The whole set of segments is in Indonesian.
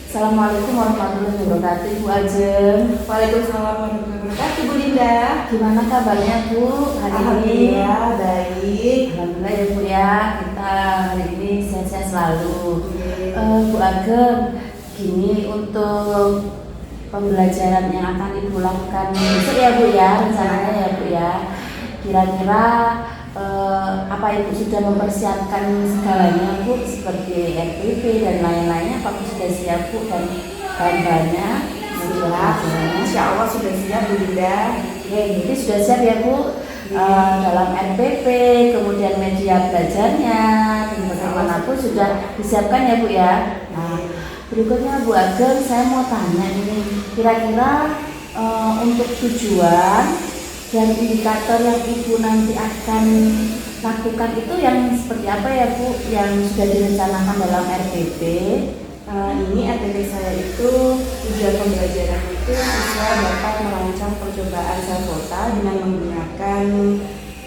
Assalamualaikum warahmatullahi wabarakatuh, Ibu Ajeng. Waalaikumsalam warahmatullahi wabarakatuh, Bu Linda. Gimana kabarnya Bu hari ini? Alhamdulillah baik. Alhamdulillah ya Bu ya, kita hari ini sehat-sehat selalu. Oke. Bu Ageng, gini untuk pembelajaran yang akan Ibu lakukan besok ya Bu ya, rencananya ya Bu ya. Kira-kira apa Ibu sudah mempersiapkan segalanya Bu, seperti RPP dan lain-lainnya, apa sudah siap Bu, dan bahan-bahannya? Siap. Insya Allah sudah siap, Bu Linda. Oke, jadi sudah siap ya Bu, dalam RPP, kemudian media belajarnya, dan bagaimanapun sudah disiapkan ya Bu ya. Nah, berikutnya Bu Ageng, saya mau tanya ini, kira-kira untuk tujuan dan indikator yang Ibu nanti akan lakukan itu yang seperti apa ya Bu, yang sudah direncanakan dalam RPP? Ini RPP saya itu tujuan pembelajaran itu siswa dapat merancang percobaan self-photo dengan menggunakan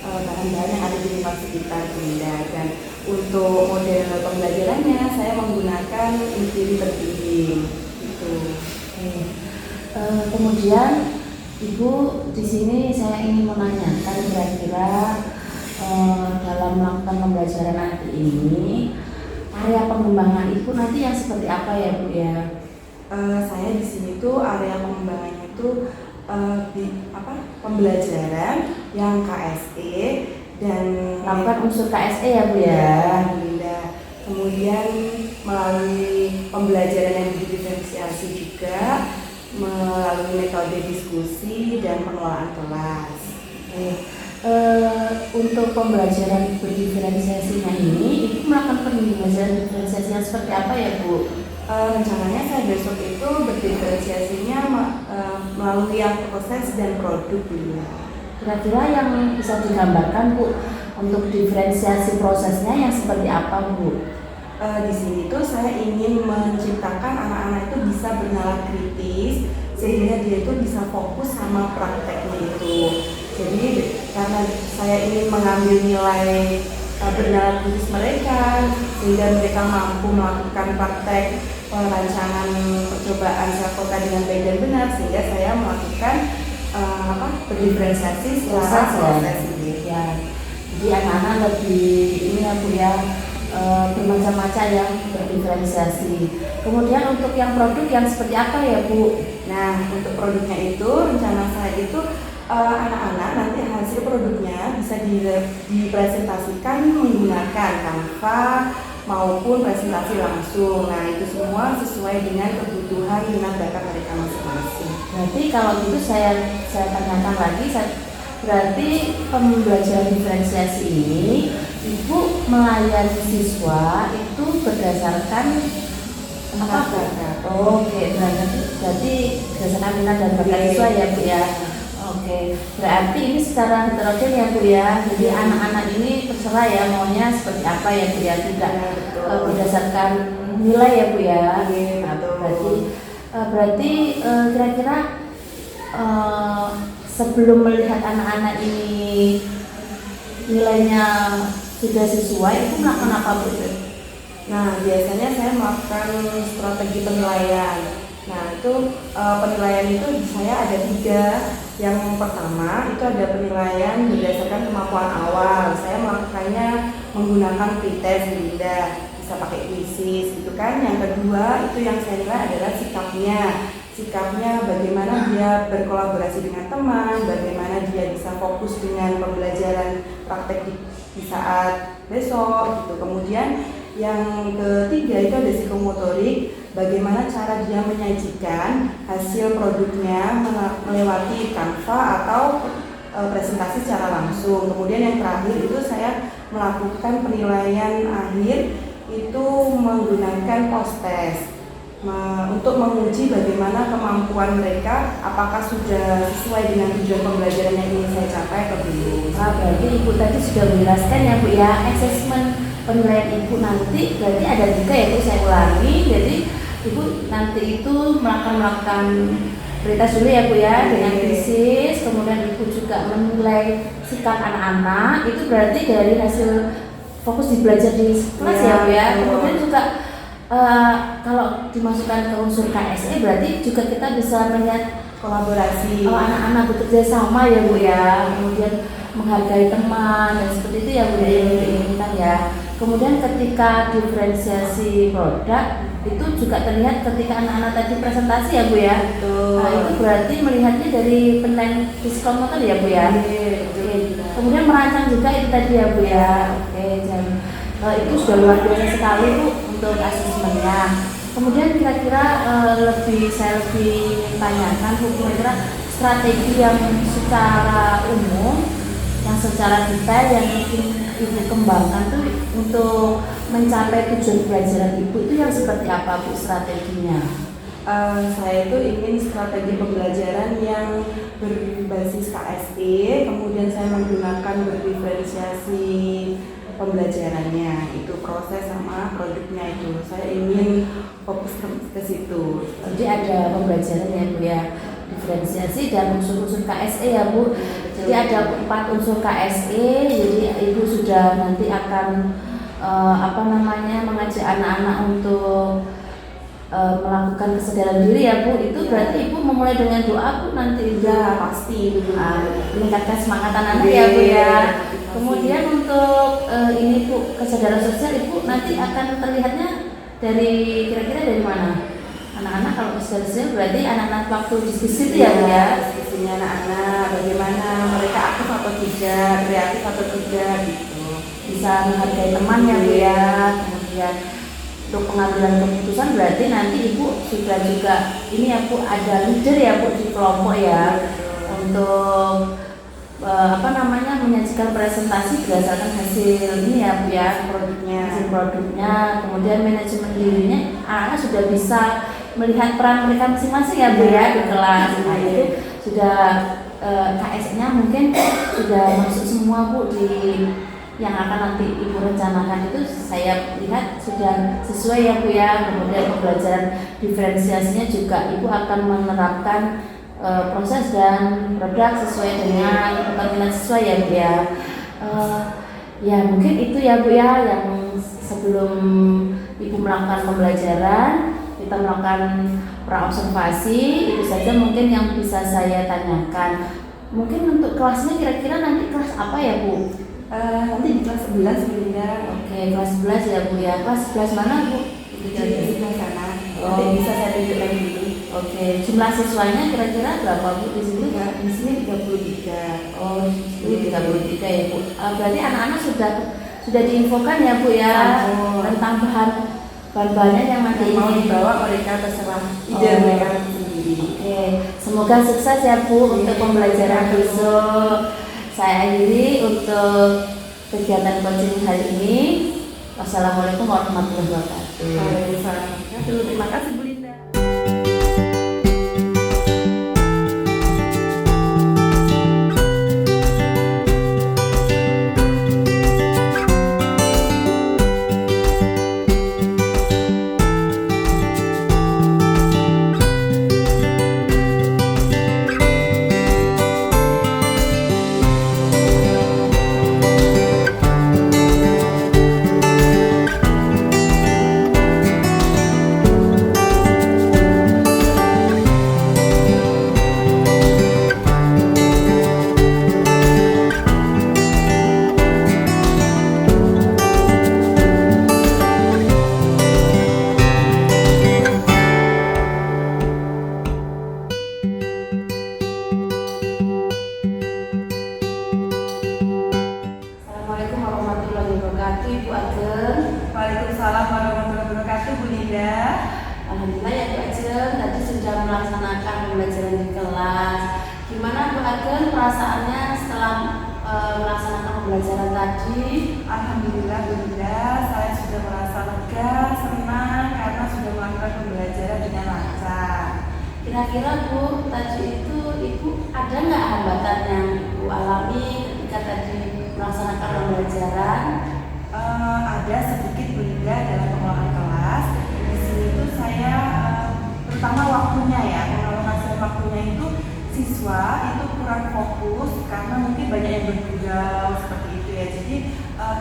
bahan-bahan yang ada di lingkungan sekitar, Bu Linda. Dan untuk model pembelajarannya saya menggunakan Infinity terpilih. Itu. Kemudian Ibu, di sini saya ingin menanyakan kira-kira dalam melakukan pembelajaran nanti ini, area pengembangan Ibu nanti yang seperti apa ya Bu ya? Saya di sini tuh area pengembangannya itu pembelajaran yang KSE dan Lakukan unsur KSE ya Bu ya? Linda. Kemudian melalui pembelajaran yang diferensiasi juga melalui metode diskusi dan pengelolaan kelas. Untuk pembelajaran berdiferensiasinya ini, Ibu melakukan pembelajaran diferensiasi yang seperti apa ya Bu? Rencananya saya besok itu berdiferensiasinya melalui yang proses dan produk. Kira-kira yang bisa digambarkan Bu untuk diferensiasi prosesnya yang seperti apa Bu? Di sini tuh saya ingin menciptakan anak-anak itu bisa bernalar kritis sehingga dia itu bisa fokus sama prakteknya itu. Jadi karena saya ingin mengambil nilai bernalar kritis mereka sehingga mereka mampu melakukan praktek rancangan percobaan self-photo dengan baik dan benar, sehingga saya melakukan berdiferensiasi secara proses ini. Ya, jadi anak-anak lebih ini ya Bu ya, bermacam-macam yang berdiferensiasi. Kemudian untuk yang produk yang seperti apa ya Bu? Nah, untuk produknya itu rencana saya itu anak-anak nanti hasil produknya bisa dipresentasikan menggunakan Canva maupun presentasi langsung. Nah, itu semua sesuai dengan kebutuhan minat bakat mereka masing-masing. Berarti kalau gitu saya tanyakan lagi, berarti pembelajaran diferensiasi ini Ibu melayani siswa itu berdasarkan apa? Oke, berarti berdasarkan minat dan bakat siswa ya Bu ya. Oke, berarti ini secara heterogen ya Bu ya. Jadi anak-anak ini terserah ya maunya seperti apa ya Bu ya, tidak berdasarkan nilai ya Bu ya. Berarti kira-kira sebelum melihat anak-anak ini nilainya sudah sesuai, itu melakukan apa Bu? Nah, biasanya saya melakukan strategi penilaian. Nah, itu penilaian itu saya ada 3. Yang pertama itu ada penilaian berdasarkan kemampuan awal. Saya melakukannya menggunakan pretest, Linda, bisa pakai quizzes gitu kan. Yang kedua itu yang saya nilai adalah sikapnya bagaimana dia berkolaborasi dengan teman, bagaimana dia bisa fokus dengan pembelajaran praktek di saat besok gitu. Kemudian yang ketiga itu ada psikomotorik, bagaimana cara dia menyajikan hasil produknya melewati Canva atau presentasi secara langsung. Kemudian yang terakhir itu saya melakukan penilaian akhir itu menggunakan post-test untuk menguji bagaimana kemampuan mereka, apakah sudah sesuai dengan tujuan pembelajaran yang ingin saya capai atau belum. Berarti Ibu tadi sudah menjelaskan ya Bu ya, asesmen penilaian Ibu nanti berarti ada juga ya Bu, saya ulangi. Jadi Ibu nanti itu melakukan prioritas dulu ya Bu ya, dengan krisis, kemudian Ibu juga menilai sikap anak-anak. Itu berarti dari hasil fokus di belajar di kelas ya Bu ya. Kemudian juga Kalau dimasukkan ke unsur KSE berarti juga kita bisa melihat Kolaborasi. anak-anak bekerja sama ya Bu ya, kemudian menghargai teman dan seperti itu ya Bu ya, yang diinginkan ya. Kemudian ketika diferensiasi produk itu juga terlihat ketika anak-anak tadi presentasi ya Bu ya. Betul. Nah itu berarti melihatnya dari penilaian diskon motor ya Bu ya. Oke. Kemudian merancang juga itu tadi ya Bu ya. Oke, dan itu sudah luar biasa sekali Bu untuk asesmennya. Kemudian kira-kira saya lebih tanyakan Bu, kira-kira strategi yang secara umum, yang secara detail yang ingin Ibu kembangkan tuh untuk mencapai tujuan pelajaran Ibu itu yang seperti apa Bu strateginya? Saya itu ingin strategi pembelajaran yang berbasis KSE, kemudian saya menggunakan berdiferensiasi pembelajarannya, itu proses sama produknya itu. Saya ingin fokus ke situ. Jadi ada pembelajaran ya Bu ya, diferensiasi dan unsur-unsur KSE ya Bu. Jadi ada 4 unsur KSE. Jadi Ibu sudah nanti akan mengajak anak-anak untuk melakukan kesadaran diri ya Bu. Itu berarti Ibu memulai dengan doa Bu nanti. Ya pasti dulu. Meningkatkan semangat anak-anak ya Bu ya. Kemudian untuk ini Bu, kesadaran sosial Ibu nanti akan terlihatnya dari kira-kira dari mana? Anak-anak kalau kesadaran sosial berarti anak-anak waktu diskusi itu ya Bu ya. Diskusinya anak-anak, bagaimana mereka aktif atau tidak, kreatif atau tidak gitu. Bisa menghargai teman ya Bu ya. Kemudian untuk pengambilan keputusan berarti nanti Ibu sudah juga ini ya Bu, ada leader ya Bu di kelompok ya. Untuk menyajikan presentasi berdasarkan hasil ini ya Bu ya, hasil produknya. Kemudian manajemen dirinya anak sudah bisa melihat peran mereka masing-masing ya Bu ya di kelas. Nah itu sudah KS-nya mungkin sudah masuk semua Bu di yang akan nanti Ibu rencanakan. Itu saya lihat sudah sesuai ya Bu ya. Kemudian pembelajaran diferensiasinya juga Ibu akan menerapkan proses dan produk sesuai dengan kepentingan sesuai ya Bu ya. Ya mungkin itu ya Bu ya yang sebelum Ibu melakukan pembelajaran kita melakukan praobservasi. Itu saja mungkin yang bisa saya tanyakan. Mungkin untuk kelasnya kira-kira nanti kelas apa ya Bu? Nanti di kelas 11 Bu Linda. Oke, kelas 11 ya Bu ya. Kelas 11 mana Bu? Di sebelah sana. Oh. Nanti bisa saya tunjukkan dulu. Oke, jumlah siswanya kira-kira berapa Bu di sini? Di sini 33. Oh, ini 33 ya Bu. Berarti anak-anak sudah diinfokan ya Bu ya tentang bahan-bahannya yang nanti mau ini dibawa mereka terserah ide mereka sendiri. Oke, semoga sukses ya Bu untuk pembelajaran besok. Saya akhiri untuk kegiatan coaching hari ini. Wassalamualaikum warahmatullahi wabarakatuh. Waalaikumsalam. Terima kasih Bu Linda. Waalaikumsalam warahmatullahi wabarakatuh Bu Linda. Alhamdulillah ya Bu Ajeng, tadi sudah melaksanakan pembelajaran di kelas. Gimana Bu Ajeng perasaannya setelah melaksanakan pembelajaran tadi? Alhamdulillah Bu Linda, saya sudah merasa lega, senang karena sudah melakukan pembelajaran dengan lancar. Kira-kira Bu, tadi itu Ibu ada nggak hambatan yang Ibu alami ketika tadi melaksanakan pembelajaran? Ada sedikit Bu Linda dalam pengelolaan kelas. Di sini itu saya terutama waktunya ya, mengalokasikan waktunya itu siswa itu kurang fokus karena mungkin banyak yang bergurau seperti itu ya. Jadi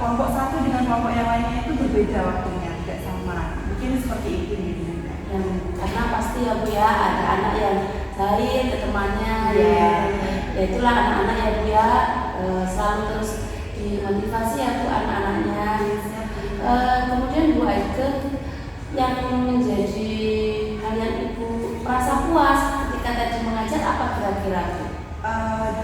kelompok satu dengan kelompok yang lainnya itu berbeda waktunya, tidak sama. Mungkin seperti itu gitu. Karena pasti ya Bu ya, ada anak yang jahil ke temannya ya itulah anak-anak ya Bu ya, selalu terus dimotivasi ya Bu anak-anaknya. Kemudian Bu Aike, yang menjadi hal yang Ibu merasa puas ketika tadi mengajar apa kira-kira Bu?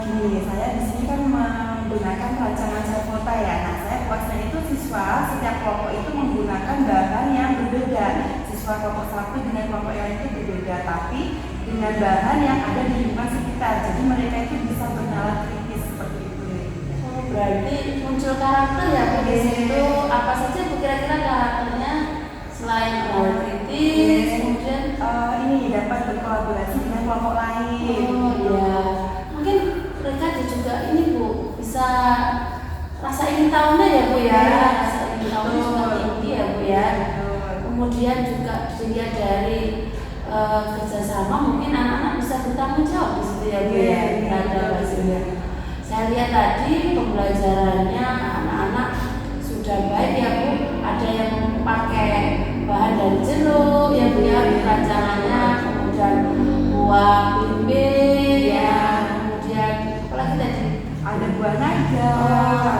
Gini, saya di sini kan menggunakan rancangan Selfota ya. Nah, saya puasnya itu siswa setiap kelompok itu menggunakan bahan yang berbeda. Siswa kelompok satu dengan kelompok yang itu berbeda, tapi dengan bahan yang ada di lingkungan sekitar. Jadi mereka itu bisa bernalar kritis seperti itu. Oh, berarti muncul karakter ya Bu di situ. Apa saja Bu kira-kira karakternya selain bernalar kritis? Kemudian ini dapat berkolaborasi dengan kelompok lain. Oh iya. Mungkin mereka juga ini Bu bisa rasa ingin tahunya ya Bu ya. Rasa ingin tahunya juga tinggi ya Bu ya. Kemudian juga dilihat dari kerjasama, mungkin anak-anak bisa bertanggung jawab di situ ya Bu ya terhadap hasilnya. Saya lihat tadi pembelajarannya anak-anak sudah baik ya Bu. Ada yang pakai bahan dari jeruk ya Bu ya rancangannya, kemudian buah bimbi ya, kemudian apalagi tadi ada buah naga,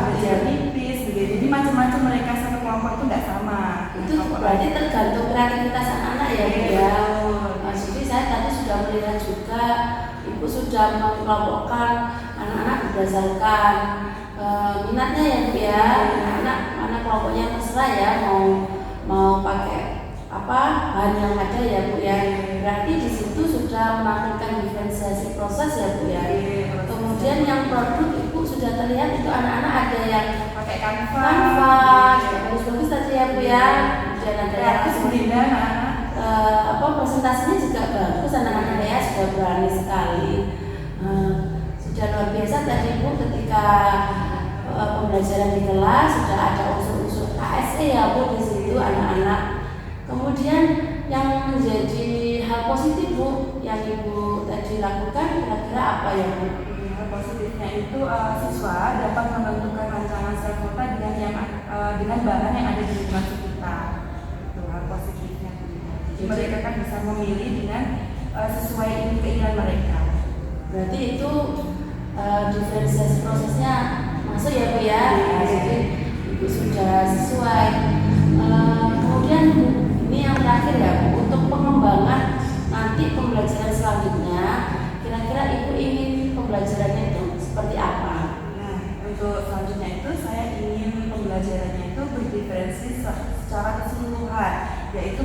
ada jeruk nipis, begitu. Jadi macam-macam mereka satu kelompok itu tidak sama. Itu berarti tergantung kreativitas anak-anak ya Bu ya. Jadi saya tadi sudah melihat juga Ibu sudah mengelompokkan anak-anak berdasarkan minatnya ya Bu ya. Anak kelompoknya terserah ya mau pakai apa bahan yang ada ya Bu ya. Berarti di situ sudah menampilkan diferensiasi proses ya Bu ya. Kemudian yang produk Ibu sudah terlihat itu anak-anak ada yang pakai kanvas bagus-bagus tadi ya Bu ya. Kemudian ada yang presentasinya juga bagus, anak-anak ya sudah berani sekali. Sudah luar biasa tadi Bu ketika pembelajaran di kelas sudah ada unsur-unsur KSE ya Bu di situ anak-anak. Kemudian yang menjadi hal positif Bu yang Ibu tadi lakukan kira-kira apa ya Bu? Hal positifnya itu siswa dapat menentukan rancangan Selfota dengan bahan yang ada di lingkungan sekitar. Itu hal positifnya. Jadi mereka kan bisa memilih dengan sesuai keinginan mereka. Berarti itu diferensiasi prosesnya masuk ya Bu ya. Jadi Ibu sudah sesuai. Kemudian ini yang terakhir ya Bu, untuk pengembangan nanti pembelajaran selanjutnya, kira-kira Ibu ingin pembelajarannya itu seperti apa? Nah, untuk selanjutnya itu saya ingin pembelajarannya itu berdiferensi secara keseluruhan, yaitu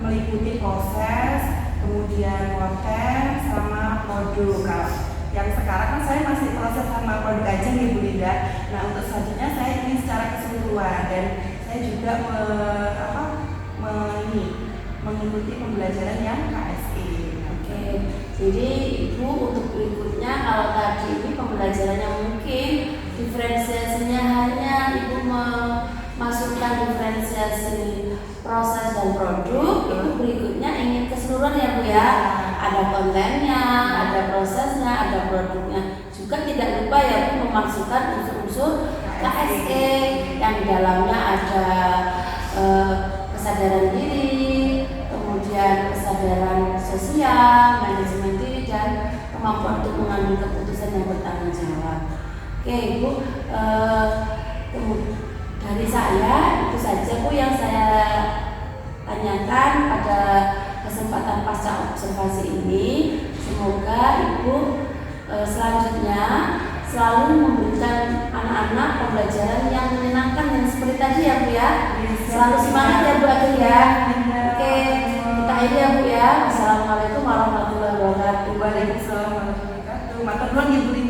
meliputi proses, kemudian konten sama produk. Yang sekarang kan saya masih proses sama produk aja nih Bu Linda. Nah, untuk selanjutnya saya ingin secara keseluruhan dan saya juga mengikuti pembelajaran yang KSE. Oke, jadi Ibu untuk berikutnya kalau tadi ini pembelajarannya mungkin diferensiasinya hanya Ibu memasukkan diferensiasi proses dan produk, Ibu berikutnya ingin keseluruhan ya Bu ya. Ada kontennya, ada prosesnya, ada produknya. Juga tidak lupa ya Bu memasukkan unsur-unsur KSE yang di dalamnya ada kesadaran diri, kemudian kesadaran sosial, manajemen diri, dan kemampuan untuk mengambil keputusan yang bertanggung jawab. Oke Ibu, dari saya itu saja Bu yang saya tanyakan pada kesempatan pasca observasi ini. Semoga Ibu selanjutnya selalu memberikan anak-anak pembelajaran yang menyenangkan yang seperti tadi ya Bu ya. Selalu semangat ya Bu Aike ya. Oke, kita akhiri ya Bu ya. Wassalamualaikum warahmatullahi wabarakatuh. Waalaikumsalam warahmatullahi wabarakatuh. Matur nuwun Ibu.